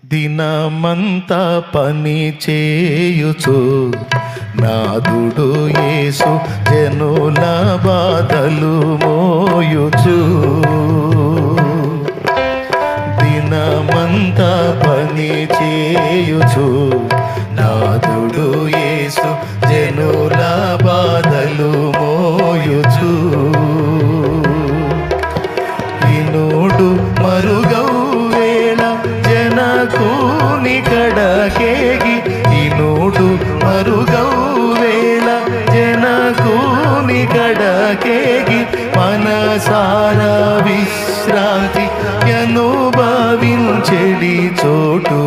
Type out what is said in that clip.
దినమంతా పని చేయుచు నాదుడు యేసు జనుల బాధలు మోయుచు. దినమంతా పని చేయుచు నాదుడు యేసు జనుల బాధలు మోయుచు. వినుడు మరుగౌ వేళ జనకుని కడకేగి, ఇనుడు మరుగౌ వేళ జనకుని కడకేగి, మనసారా విశ్రాంతి అనుభవించెడి చోటు.